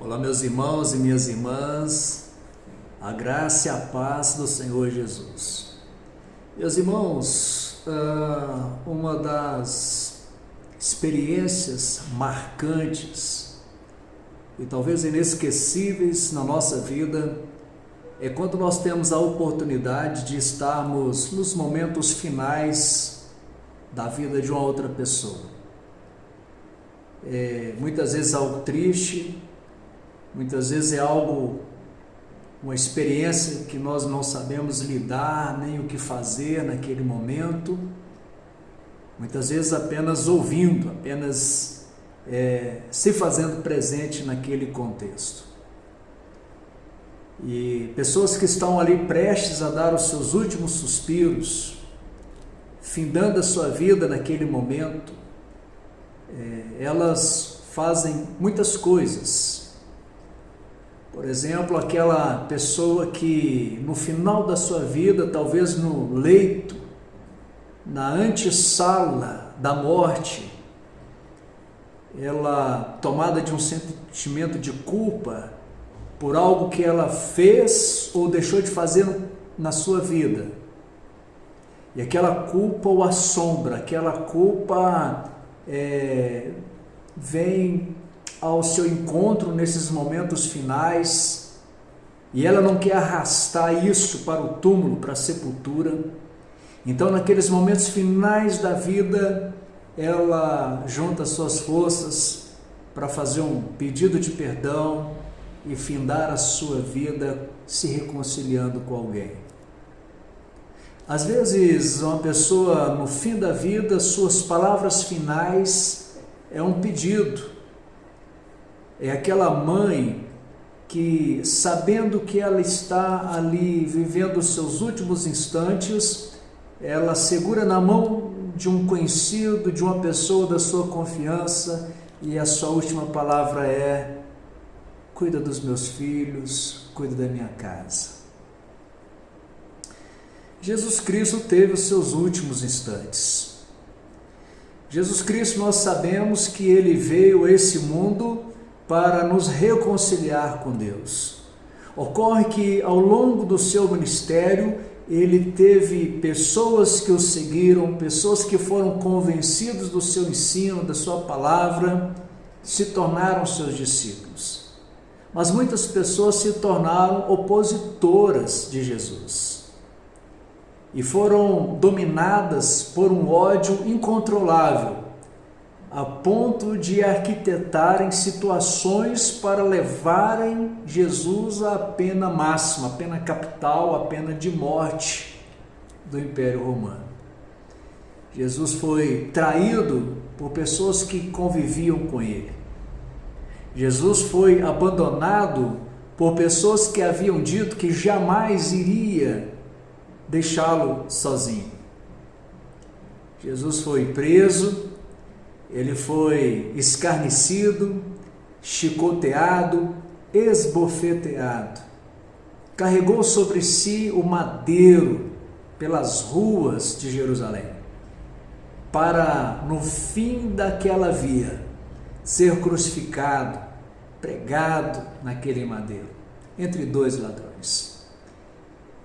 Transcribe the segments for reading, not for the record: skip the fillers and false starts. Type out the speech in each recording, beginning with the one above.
Olá, meus irmãos e minhas irmãs, a graça e a paz do Senhor Jesus. Meus irmãos, uma das experiências marcantes e talvez inesquecíveis na nossa vida é quando nós temos a oportunidade de estarmos nos momentos finais da vida de uma outra pessoa. Muitas vezes algo triste, muitas vezes é uma experiência que nós não sabemos lidar, nem o que fazer naquele momento. Muitas vezes apenas ouvindo, apenas se fazendo presente naquele contexto. E pessoas que estão ali prestes a dar os seus últimos suspiros, findando a sua vida naquele momento, elas fazem muitas coisas. Por exemplo, aquela pessoa que no final da sua vida, talvez no leito, na antessala da morte, ela, tomada de um sentimento de culpa por algo que ela fez ou deixou de fazer na sua vida, e aquela culpa o assombra, aquela culpa vem ao seu encontro nesses momentos finais, e ela não quer arrastar isso para o túmulo, para a sepultura. Então, naqueles momentos finais da vida, ela junta suas forças para fazer um pedido de perdão e findar a sua vida se reconciliando com alguém. Às vezes, uma pessoa no fim da vida, suas palavras finais é um pedido. É aquela mãe que, sabendo que ela está ali vivendo os seus últimos instantes, ela segura na mão de um conhecido, de uma pessoa da sua confiança, e a sua última palavra é: cuida dos meus filhos, cuida da minha casa. Jesus Cristo teve os seus últimos instantes. Jesus Cristo, nós sabemos que Ele veio a esse mundo para nos reconciliar com Deus. Ocorre que ao longo do seu ministério, Ele teve pessoas que o seguiram, pessoas que foram convencidos do seu ensino, da sua palavra, se tornaram seus discípulos. Mas muitas pessoas se tornaram opositoras de Jesus e foram dominadas por um ódio incontrolável, a ponto de arquitetarem situações para levarem Jesus à pena máxima, à pena capital, à pena de morte do Império Romano. Jesus foi traído por pessoas que conviviam com ele. Jesus foi abandonado por pessoas que haviam dito que jamais iria deixá-lo sozinho. Jesus foi preso, ele foi escarnecido, chicoteado, esbofeteado. Carregou sobre si o madeiro pelas ruas de Jerusalém, para, no fim daquela via, ser crucificado, pregado naquele madeiro, entre dois ladrões.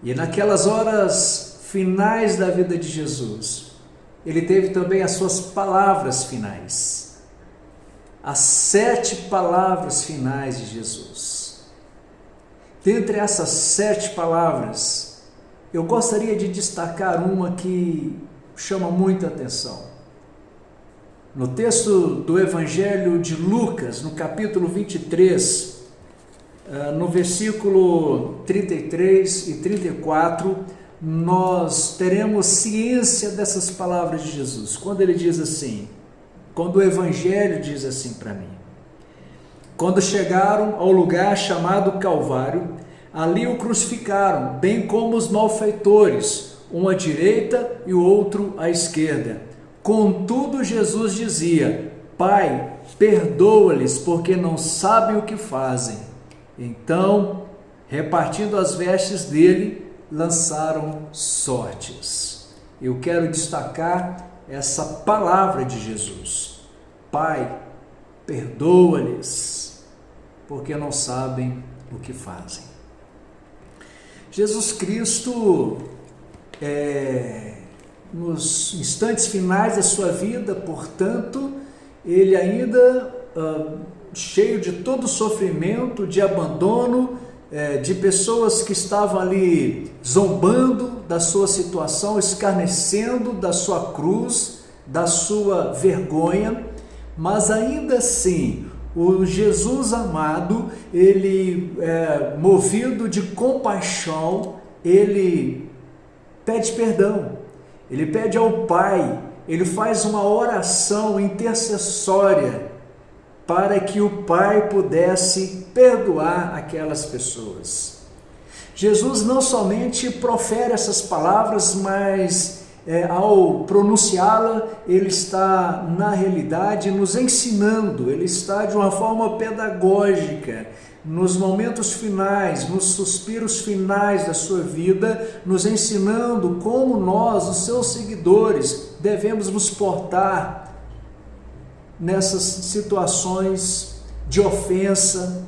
E naquelas horas finais da vida de Jesus, ele teve também as suas palavras finais, as 7 palavras finais de Jesus. Dentre essas 7 palavras, eu gostaria de destacar uma que chama muita atenção. No texto do Evangelho de Lucas, no capítulo 23, no versículo 33 e 34, nós teremos ciência dessas palavras de Jesus, quando ele diz assim, quando o Evangelho diz assim para mim: quando chegaram ao lugar chamado Calvário, ali o crucificaram, bem como os malfeitores, um à direita e o outro à esquerda. Contudo, Jesus dizia: Pai, perdoa-lhes, porque não sabem o que fazem. Então, repartindo as vestes dele, lançaram sortes. Eu quero destacar essa palavra de Jesus: Pai, perdoa-lhes. porque não sabem o que fazem. Jesus Cristo, nos instantes finais da sua vida, portanto, ele ainda cheio de todo sofrimento, de abandono, de pessoas que estavam ali zombando da sua situação, escarnecendo da sua cruz, da sua vergonha, mas ainda assim, o Jesus amado, ele, movido de compaixão, ele pede perdão, ele pede ao Pai, ele faz uma oração intercessória para que o Pai pudesse perdoar aquelas pessoas. Jesus não somente profere essas palavras, mas ao pronunciá-la, ele está, na realidade, nos ensinando, ele está de uma forma pedagógica, nos momentos finais, nos suspiros finais da sua vida, nos ensinando como nós, os seus seguidores, devemos nos portar nessas situações de ofensa,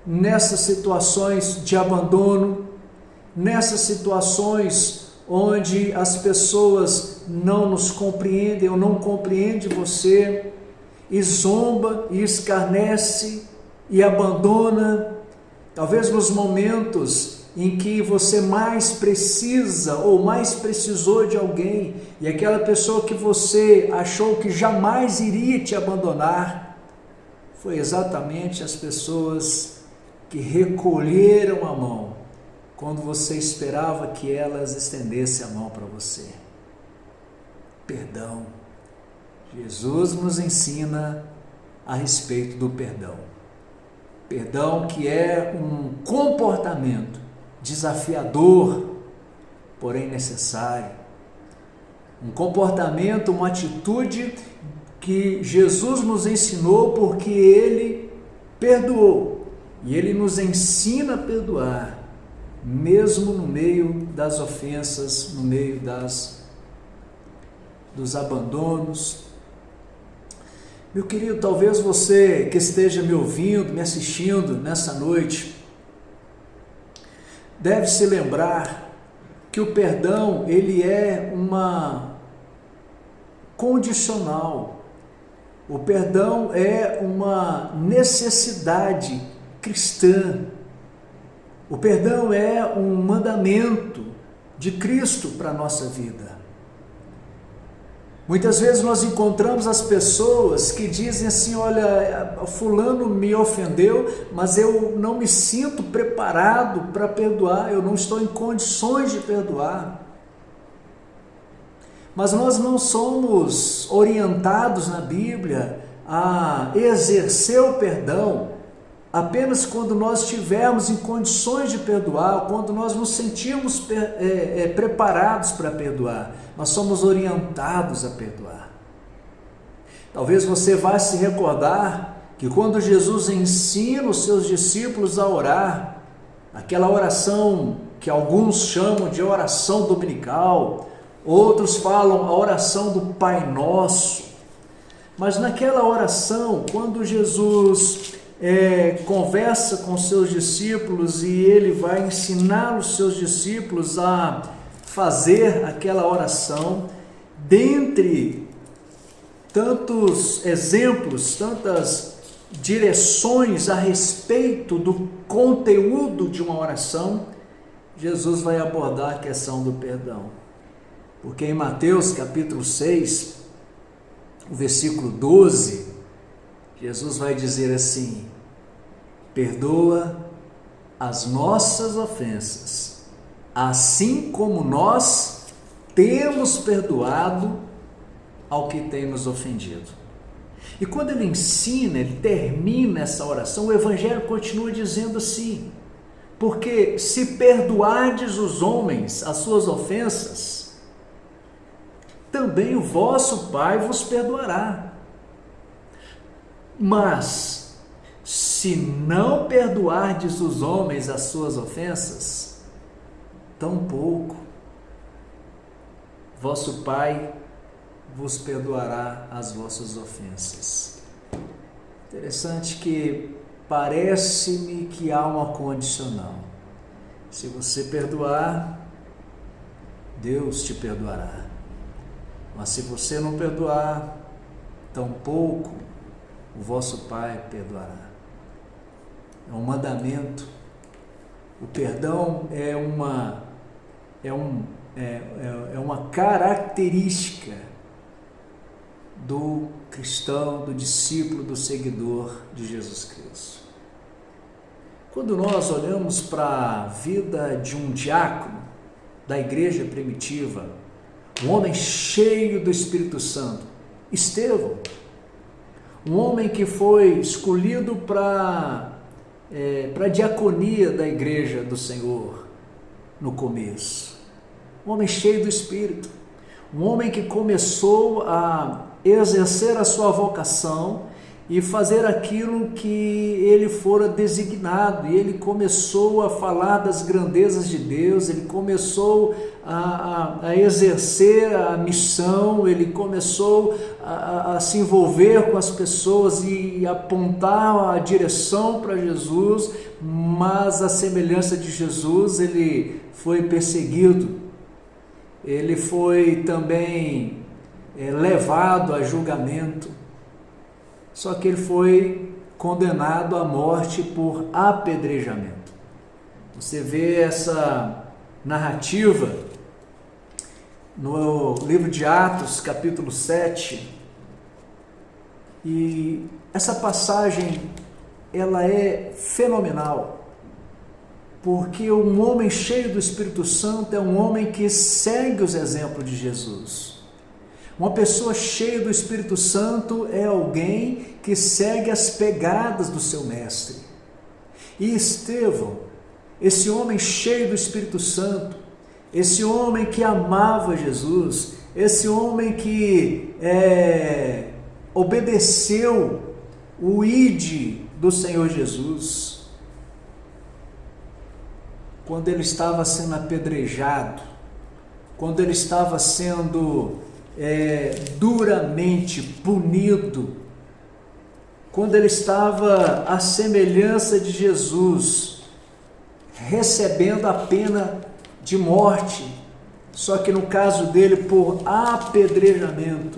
nessas situações de abandono, nessas situações onde as pessoas não nos compreendem ou não compreendem você, e zomba, e escarnece, e abandona, talvez nos momentos em que você mais precisa ou mais precisou de alguém, e aquela pessoa que você achou que jamais iria te abandonar, foi exatamente as pessoas que recolheram a mão quando você esperava que elas estendessem a mão para você. Perdão. Jesus nos ensina a respeito do perdão. Perdão que é um comportamento desafiador, porém necessário. Um comportamento, uma atitude que Jesus nos ensinou porque Ele perdoou. E Ele nos ensina a perdoar, mesmo no meio das ofensas, no meio dos abandonos. Meu querido, talvez você que esteja me ouvindo, me assistindo nessa noite, deve se lembrar que o perdão, ele é uma condicional. O perdão é uma necessidade cristã. O perdão é um mandamento de Cristo para a nossa vida. Muitas vezes nós encontramos as pessoas que dizem assim: olha, fulano me ofendeu, mas eu não me sinto preparado para perdoar, eu não estou em condições de perdoar. Mas nós não somos orientados na Bíblia a exercer o perdão apenas quando nós estivermos em condições de perdoar, quando nós nos sentimos preparados para perdoar. Nós somos orientados a perdoar. Talvez você vá se recordar que quando Jesus ensina os seus discípulos a orar, aquela oração que alguns chamam de oração dominical, outros falam a oração do Pai Nosso, mas naquela oração, quando Jesus conversa com seus discípulos e ele vai ensinar os seus discípulos a fazer aquela oração, dentre tantos exemplos, tantas direções a respeito do conteúdo de uma oração, Jesus vai abordar a questão do perdão. Porque em Mateus capítulo 6, o versículo 12, Jesus vai dizer assim: perdoa as nossas ofensas, assim como nós temos perdoado ao que tem nos ofendido. E quando ele ensina, ele termina essa oração, o Evangelho continua dizendo assim: porque se perdoardes os homens as suas ofensas, também o vosso Pai vos perdoará. Mas, se não perdoardes os homens as suas ofensas, tampouco vosso Pai vos perdoará as vossas ofensas. Interessante que parece-me que há uma condicional. Se você perdoar, Deus te perdoará. Mas se você não perdoar, tampouco o vosso Pai perdoará. É um mandamento. O perdão é uma característica do cristão, do discípulo, do seguidor de Jesus Cristo. Quando nós olhamos para a vida de um diácono da igreja primitiva, um homem cheio do Espírito Santo, Estevão, um homem que foi escolhido para a diaconia da igreja do Senhor no começo, um homem cheio do Espírito, um homem que começou a exercer a sua vocação e fazer aquilo que ele fora designado, e ele começou a falar das grandezas de Deus, ele começou a exercer a missão, ele começou a se envolver com as pessoas e apontar a direção para Jesus, mas a semelhança de Jesus, ele foi perseguido, ele foi também levado a julgamento, só que ele foi condenado à morte por apedrejamento. Você vê essa narrativa no livro de Atos, capítulo 7, e essa passagem ela é fenomenal, porque um homem cheio do Espírito Santo é um homem que segue os exemplos de Jesus. Uma pessoa cheia do Espírito Santo é alguém que segue as pegadas do seu mestre. E Estevão, esse homem cheio do Espírito Santo, esse homem que amava Jesus, esse homem que obedeceu o ide do Senhor Jesus, quando ele estava sendo apedrejado, quando ele estava sendo duramente punido, quando ele estava à semelhança de Jesus, recebendo a pena de morte, só que no caso dele por apedrejamento.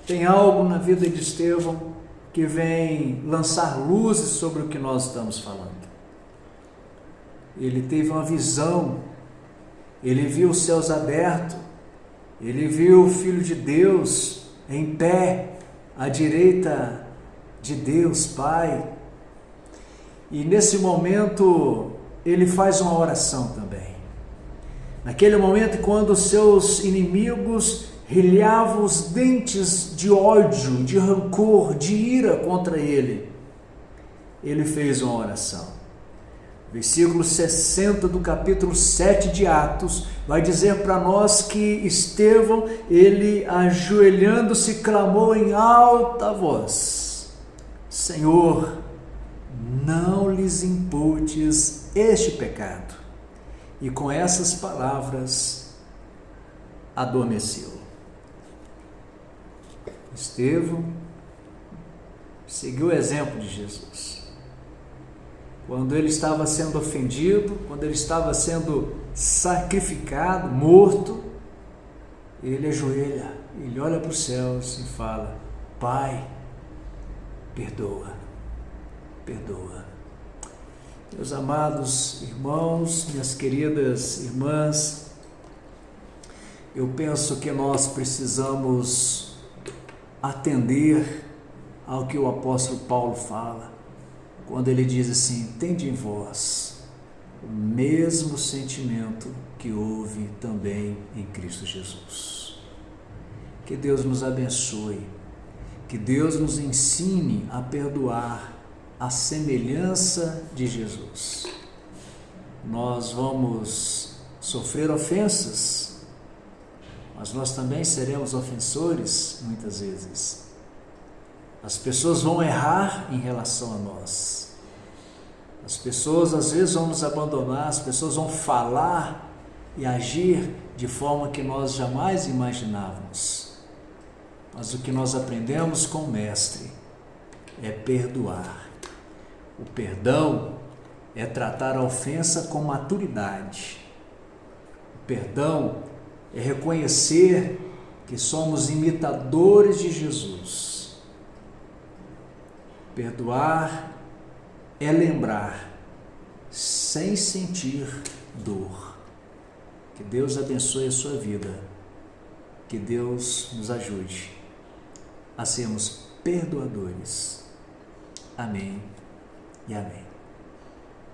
Tem algo na vida de Estevão que vem lançar luzes sobre o que nós estamos falando. Ele teve uma visão, ele viu os céus abertos, ele viu o Filho de Deus em pé, à direita de Deus Pai, e nesse momento ele faz uma oração também. Naquele momento, quando os seus inimigos rilhavam os dentes de ódio, de rancor, de ira contra ele, ele fez uma oração. Versículo 60 do capítulo 7 de Atos, vai dizer para nós que Estevão, ele ajoelhando-se, clamou em alta voz: Senhor, não lhes imputes este pecado. E com essas palavras, adormeceu. Estevão seguiu o exemplo de Jesus. Quando ele estava sendo ofendido, quando ele estava sendo sacrificado, morto, ele ajoelha, ele olha para os céus e fala: Pai, perdoa, perdoa. Meus amados irmãos, minhas queridas irmãs, eu penso que nós precisamos atender ao que o apóstolo Paulo fala, quando ele diz assim: tende em vós o mesmo sentimento que houve também em Cristo Jesus. Que Deus nos abençoe, que Deus nos ensine a perdoar a semelhança de Jesus. Nós vamos sofrer ofensas, mas nós também seremos ofensores muitas vezes. As pessoas vão errar em relação a nós. As pessoas às vezes vão nos abandonar, as pessoas vão falar e agir de forma que nós jamais imaginávamos. Mas o que nós aprendemos com o Mestre é perdoar. O perdão é tratar a ofensa com maturidade. O perdão é reconhecer que somos imitadores de Jesus. Perdoar é lembrar sem sentir dor. Que Deus abençoe a sua vida. Que Deus nos ajude a sermos perdoadores. Amém e amém.